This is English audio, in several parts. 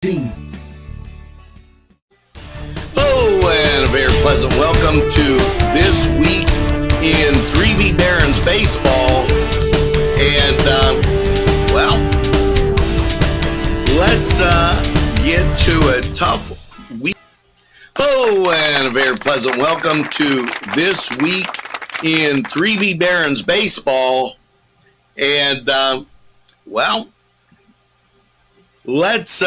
Hello, and a very pleasant welcome to this week in 3B Barons baseball. And, let's get to a tough week. Hello, and a very pleasant welcome to this week in 3B Barons baseball. And, let's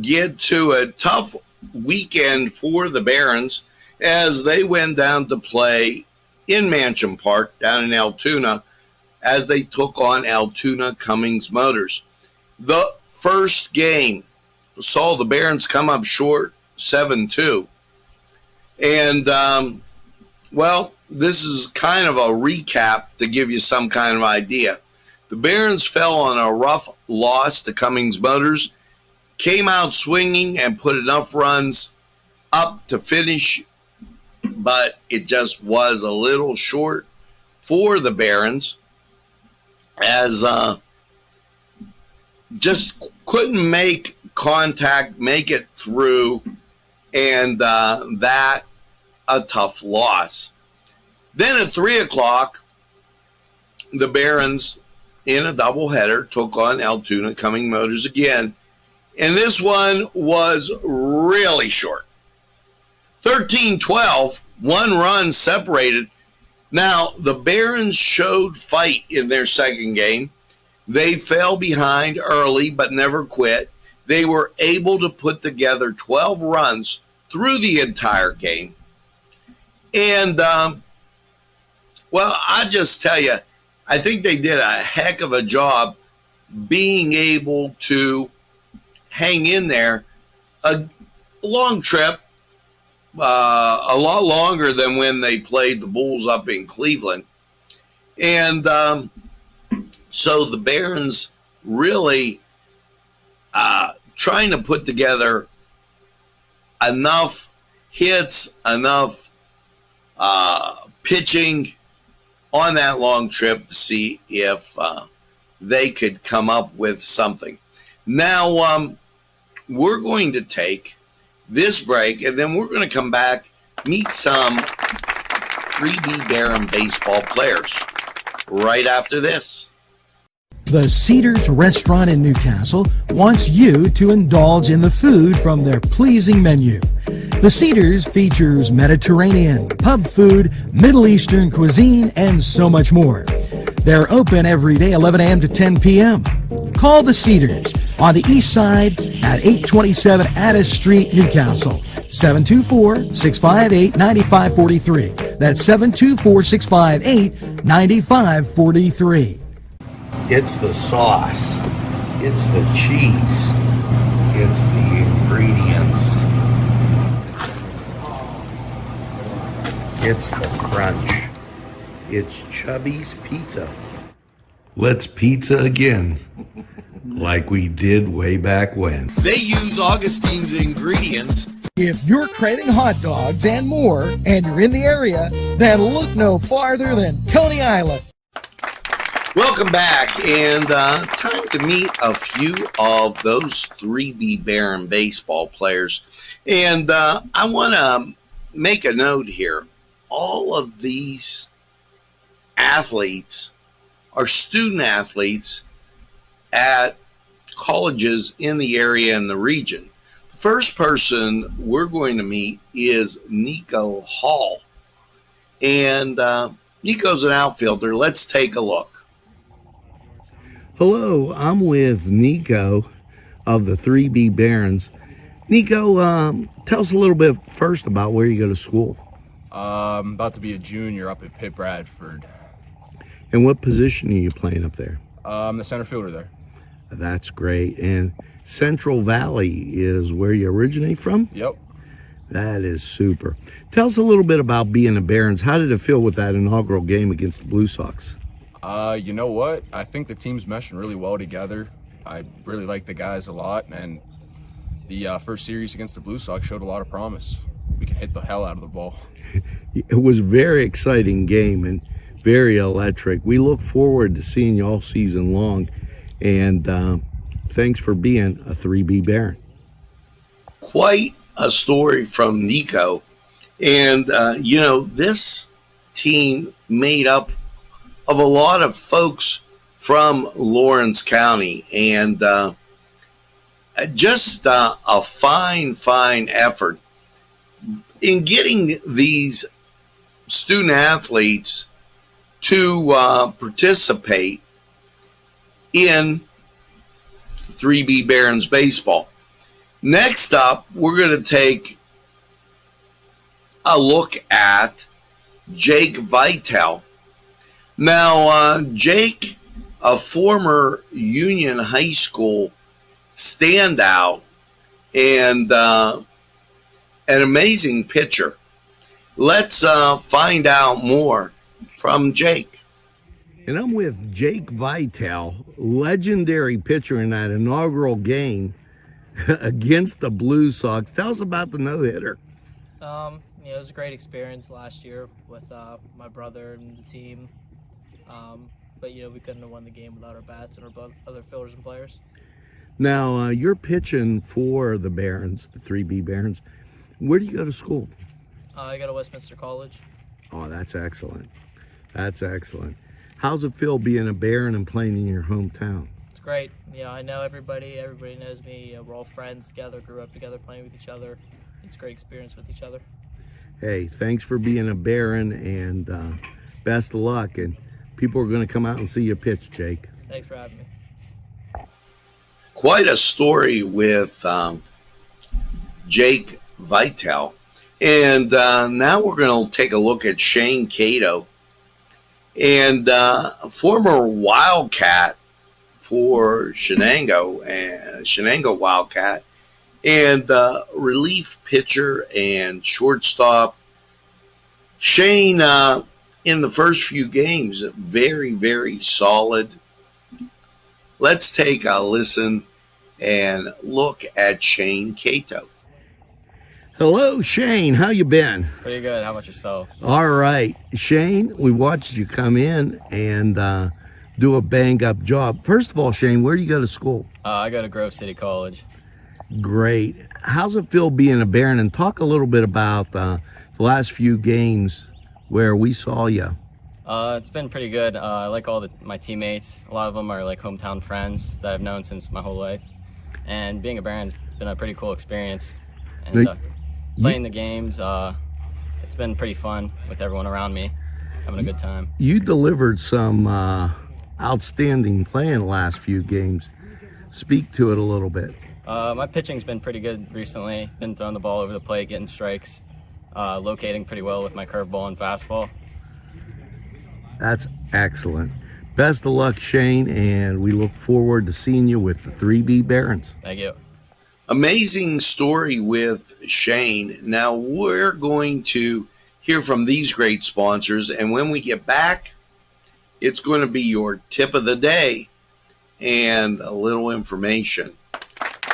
get to a tough weekend for the Barons as they went down to play in Mansion Park down in Altoona as they took on Altoona Cummings Motors. The first game saw the Barons come up short 7-2. And, this is kind of a recap to give you some kind of idea. The Barons fell on a rough loss to Cummings Motors, came out swinging and put enough runs up to finish, but it just was a little short for the Barons as just couldn't make contact, make it through, and that a tough loss. Then at 3 o'clock, the Barons in a doubleheader took on Altoona Cummings Motors again. And this one was really short. 13-12, one run separated. Now, the Barons showed fight in their second game. They fell behind early but never quit. They were able to put together 12 runs through the entire game. And, I just tell you, I think they did a heck of a job being able to hang in there. A long trip, a lot longer than when they played the Bulls up in Cleveland. And so the Barons really trying to put together enough hits, enough pitching on that long trip to see if they could come up with something. Now, we're going to take this break, and then we're going to come back, meet some 3B Baron baseball players right after this. The Cedars Restaurant in Newcastle wants you to indulge in the food from their pleasing menu. The Cedars features Mediterranean, pub food, Middle Eastern cuisine, and so much more. They're open every day, 11 a.m. to 10 p.m. Call the Cedars on the east side at 827 Addis Street, Newcastle. 724-658-9543. That's 724-658-9543. It's the sauce. It's the cheese. It's the ingredients. It's the crunch. It's Chubby's Pizza. Let's pizza again, like we did way back when. They use Augustine's ingredients. If you're craving hot dogs and more, and you're in the area, then look no farther than Coney Island. Welcome back, and time to meet a few of those 3B Baron baseball players. And I want to make a note here. All of these athletes are student athletes at colleges in the area and the region. The first person we're going to meet is Nico Hall. And Nico's an outfielder. Let's take a look. Hello, I'm with Nico of the 3B Barons. Nico, tell us a little bit first about where you go to school. I'm about to be a junior up at Pitt Bradford. And what position are you playing up there? I'm the center fielder there. That's great. And Central Valley is where you originate from? Yep. That is super. Tell us a little bit about being a Barons. How did it feel with that inaugural game against the Blue Sox? You know what? I think the team's meshing really well together. I really like the guys a lot, and the first series against the Blue Sox showed a lot of promise. We can hit the hell out of the ball. It was a very exciting game and very electric. We look forward to seeing you all season long, and thanks for being a 3B Baron. quite a story from Nico. And, this team made up of a lot of folks from Lawrence County. And just a fine effort in getting these student athletes to participate in 3B Barons baseball. Next up, we're going to take a look at Jake Vitale. Now, Jake, a former Union High School standout and an amazing pitcher. Let's find out more from Jake. And I'm with Jake Vitale, legendary pitcher in that inaugural game against the Blue Sox. Tell us about the no-hitter. It was a great experience last year with my brother and the team. But we couldn't have won the game without our bats and our other fielders and players. Now, you're pitching for the Barons, the 3B Barons. Where do you go to school? I go to Westminster College. Oh, that's excellent. That's excellent. How's it feel being a Baron and playing in your hometown? It's great. I know everybody. Everybody knows me. We're all friends together, grew up together, playing with each other. It's a great experience with each other. Hey, thanks for being a Baron, and best of luck. And people are going to come out and see you pitch, Jake. Thanks for having me. Quite a story with Jake Vitale. And now we're going to take a look at Shane Cato, and former Wildcat for Shenango Wildcat, and relief pitcher and shortstop. Shane, in the first few games, very solid. Let's take a listen and look at Shane Cato. Hello, Shane. How you been? Pretty good. How about yourself? All right. Shane, we watched you come in and do a bang-up job. First of all, Shane, where do you go to school? I go to Grove City College. Great. How's it feel being a Baron? And talk a little bit about the last few games where we saw you. It's been pretty good. I like all my teammates. A lot of them are like hometown friends that I've known since my whole life. And being a Baron's been a pretty cool experience. And playing the games, it's been pretty fun with everyone around me, having a good time. You delivered some outstanding play in the last few games. Speak to it a little bit. My pitching's been pretty good recently. Been throwing the ball over the plate, getting strikes, locating pretty well with my curveball and fastball. That's excellent. Best of luck, Shane, and we look forward to seeing you with the 3B Barons. Thank you. Amazing story with Shane. Now we're going to hear from these great sponsors, and when we get back, it's going to be your tip of the day and a little information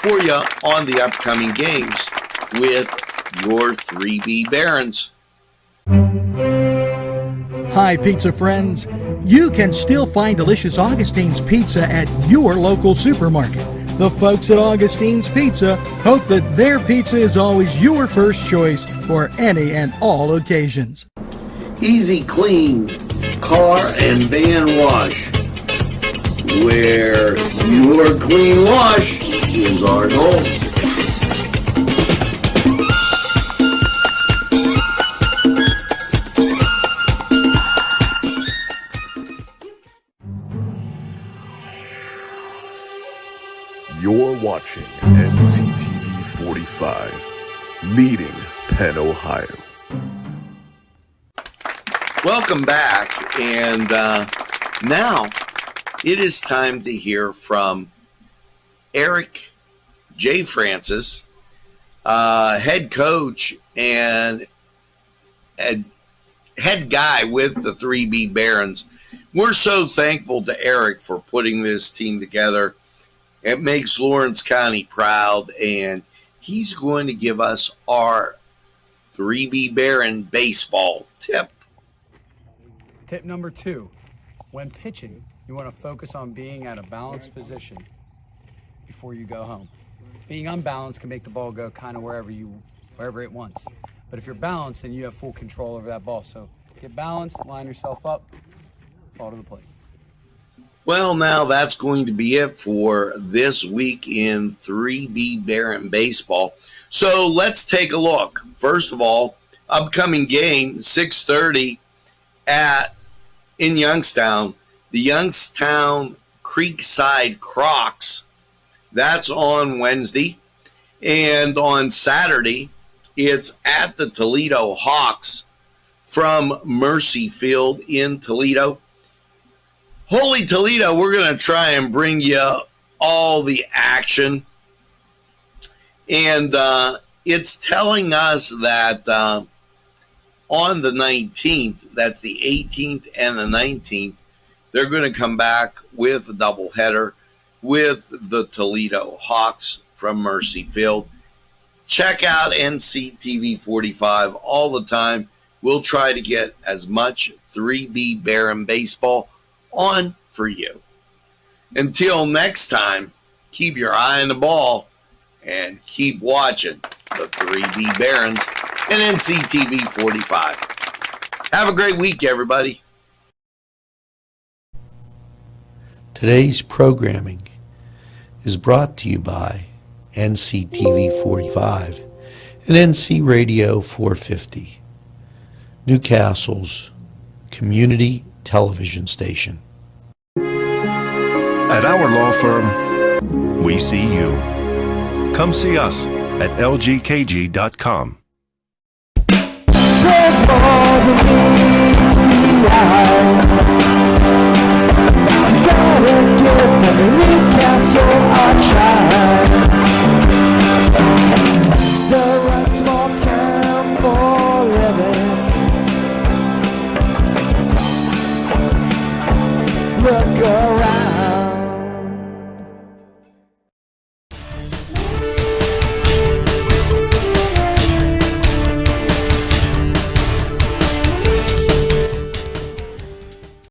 for you on the upcoming games with your 3B Barons. Hi, pizza friends. You can still find delicious Augustine's Pizza at your local supermarket. The folks at Augustine's Pizza hope that their pizza is always your first choice for any and all occasions. Easy Clean Car and Van Wash, where your clean wash is our goal. You're watching NCTV45, leading Penn, Ohio. Welcome back, and now it is time to hear from Eric J. Francis, head coach and head guy with the 3B Barons. We're so thankful to Eric for putting this team together. It makes Lawrence County proud, and he's going to give us our 3B Baron baseball tip. Tip number 2, when pitching, you want to focus on being at a balanced position before you go home. Being unbalanced can make the ball go kind of wherever it wants. But if you're balanced, then you have full control over that ball. So get balanced, line yourself up, ball to the plate. Well, now that's going to be it for this week in 3B Baron Baseball. So let's take a look. First of all, upcoming game, 6:30 in Youngstown, the Youngstown Creekside Crocs. That's on Wednesday. And on Saturday, it's at the Toledo Hawks from Mercy Field in Toledo. Holy Toledo, we're going to try and bring you all the action. And it's telling us that on the 19th, that's the 18th and the 19th, they're going to come back with a doubleheader with the Toledo Hawks from Mercy Field. Check out NCTV45 all the time. We'll try to get as much 3B Baron baseball on for you. Until next time, keep your eye on the ball and keep watching the 3B Barons and NCTV 45. Have a great week, everybody. Today's programming is brought to you by NCTV 45 and NC Radio 450, Newcastle's community television station. At our law firm, we see you. Come see us at lgkg.com. There's more than meets the eye. Gotta give every Newcastle a try.